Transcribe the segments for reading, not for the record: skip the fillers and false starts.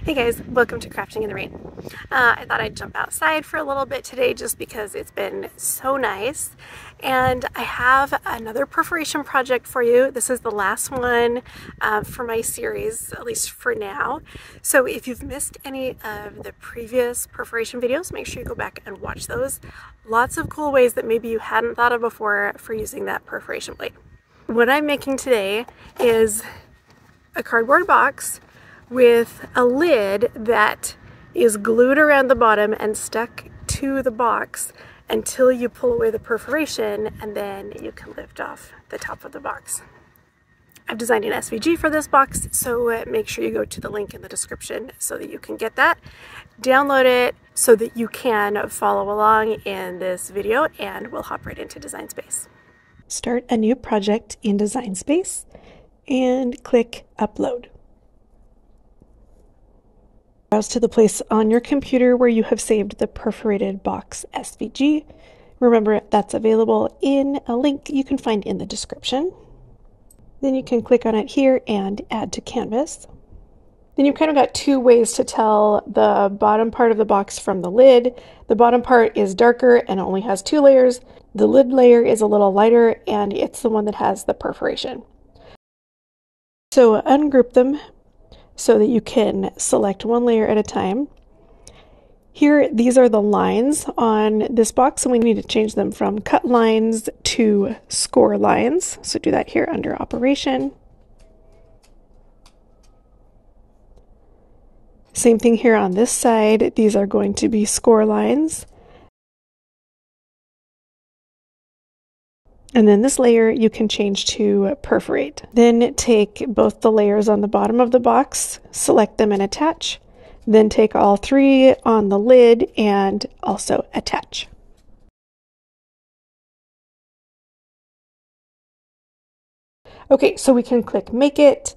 Hey guys, welcome to Crafting in the Rain. I thought I'd jump outside for a little bit today just because it's been so nice. And I have another perforation project for you. This is the last one for my series, at least for now. So if you've missed any of the previous perforation videos, make sure you go back and watch those. Lots of cool ways that maybe you hadn't thought of before for using that perforation blade. What I'm making today is a cardboard box with a lid that is glued around the bottom and stuck to the box until you pull away the perforation, and then you can lift off the top of the box. I've designed an SVG for this box, so make sure you go to the link in the description so that you can get that. Download it so that you can follow along in this video, and we'll hop right into Design Space. Start a new project in Design Space and click Upload. Browse to the place on your computer where you have saved the Perforated Box SVG. Remember, that's available in a link you can find in the description. Then you can click on it here and add to canvas. Then you've kind of got two ways to tell the bottom part of the box from the lid. The bottom part is darker and only has two layers. The lid layer is a little lighter and it's the one that has the perforation. So ungroup them so that you can select one layer at a time. Here, these are the lines on this box, and we need to change them from cut lines to score lines. So do that here under Operation. Same thing here on this side. These are going to be score lines. And then this layer you can change to perforate. Then take both the layers on the bottom of the box, select them and attach. Then take all three on the lid and also attach. Okay, so we can click Make It.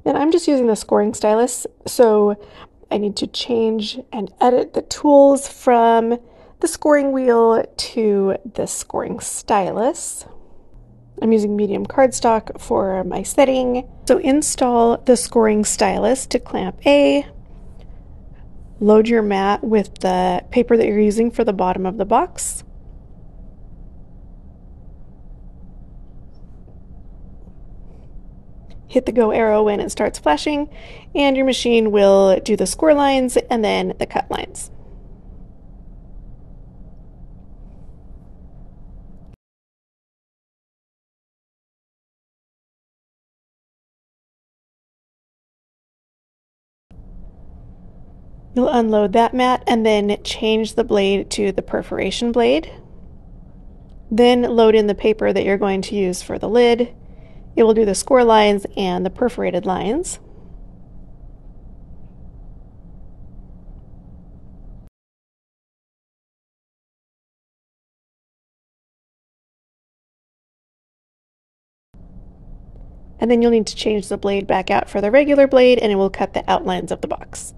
And I'm just using the scoring stylus, so I need to change and edit the tools from the scoring wheel to the scoring stylus. I'm using medium cardstock for my setting. So install the scoring stylus to clamp A. Load your mat with the paper that you're using for the bottom of the box. Hit the go arrow when it starts flashing, and your machine will do the score lines and then the cut lines. You'll unload that mat and then change the blade to the perforation blade. Then load in the paper that you're going to use for the lid. It will do the score lines and the perforated lines. And then you'll need to change the blade back out for the regular blade, and it will cut the outlines of the box.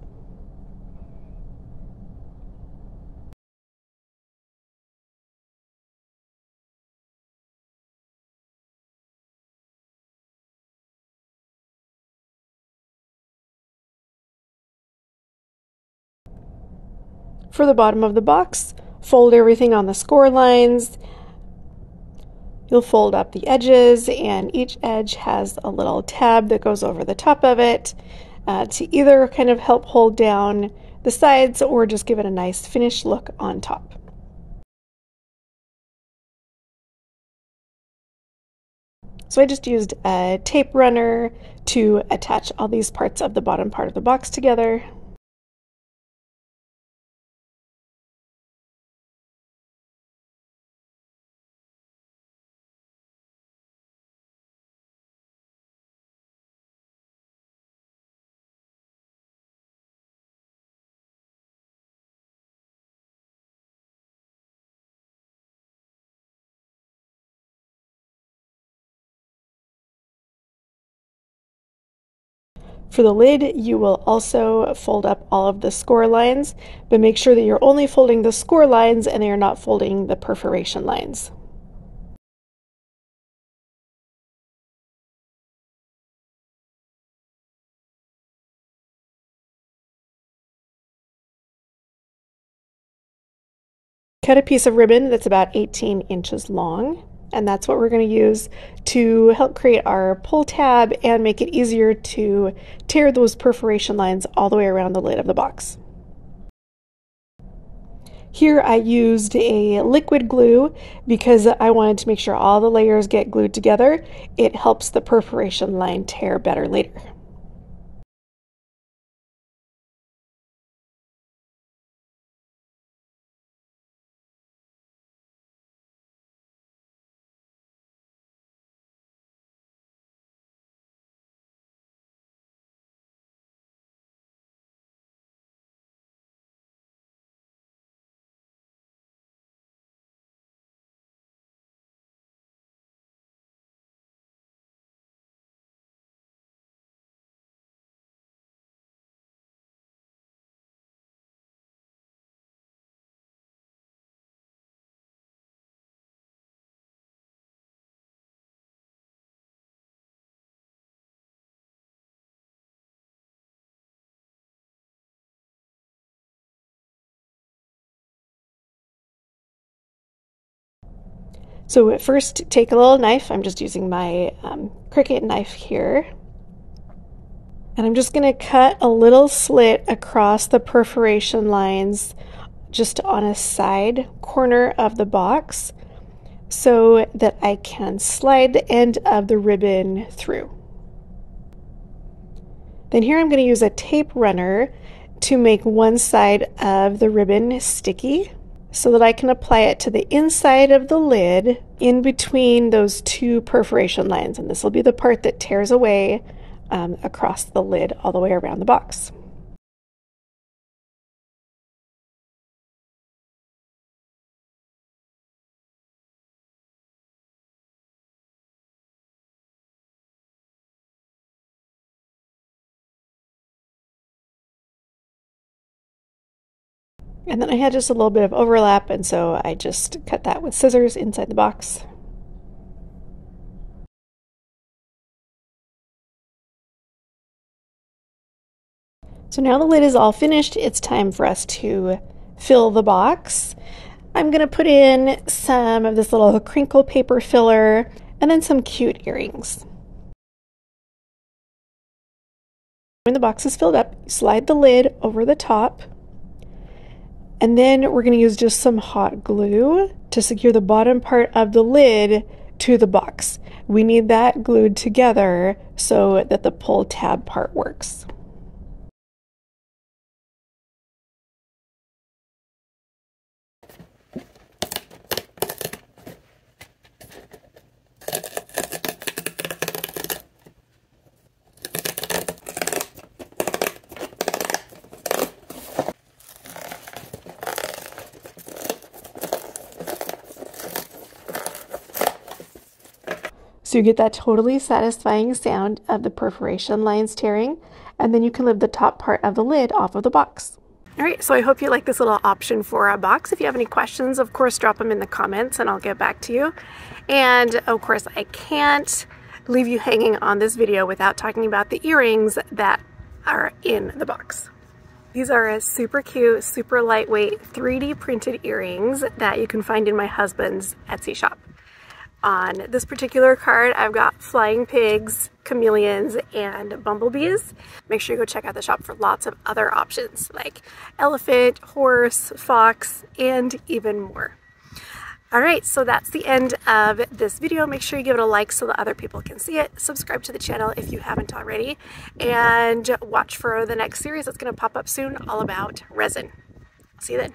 For the bottom of the box, fold everything on the score lines. You'll fold up the edges, and each edge has a little tab that goes over the top of it to either kind of help hold down the sides or just give it a nice finished look on top. So I just used a tape runner to attach all these parts of the bottom part of the box together. For the lid, you will also fold up all of the score lines, but make sure that you're only folding the score lines and you're not folding the perforation lines. cut a piece of ribbon that's about 18 inches long, and that's what we're going to use to help create our pull tab and make it easier to tear those perforation lines all the way around the lid of the box. Here I used a liquid glue because I wanted to make sure all the layers get glued together. It helps the perforation line tear better later. So at first, take a little knife. I'm just using my Cricut knife here. And I'm just going to cut a little slit across the perforation lines just on a side corner of the box so that I can slide the end of the ribbon through. Then here I'm going to use a tape runner to make one side of the ribbon sticky, so that I can apply it to the inside of the lid in between those two perforation lines. And this will be the part that tears away across the lid all the way around the box. And then I had just a little bit of overlap, and so I just cut that with scissors inside the box. So now the lid is all finished, it's time for us to fill the box. I'm going to put in some of this little crinkle paper filler and then some cute earrings. When the box is filled up, slide the lid over the top. And then we're going to use just some hot glue to secure the bottom part of the lid to the box. We need that glued together so that the pull tab part works. So you get that totally satisfying sound of the perforation lines tearing, and then you can lift the top part of the lid off of the box. All right, so I hope you like this little option for a box. If you have any questions, of course, drop them in the comments and I'll get back to you. And of course, I can't leave you hanging on this video without talking about the earrings that are in the box. These are super cute, super lightweight 3D printed earrings that you can find in my husband's Etsy shop. On this particular card, I've got flying pigs, chameleons, and bumblebees. Make sure you go check out the shop for lots of other options like elephant, horse, fox, and even more. All right, so that's the end of this video. Make sure you give it a like so that other people can see it. Subscribe to the channel if you haven't already, and watch for the next series that's going to pop up soon all about resin. See you then.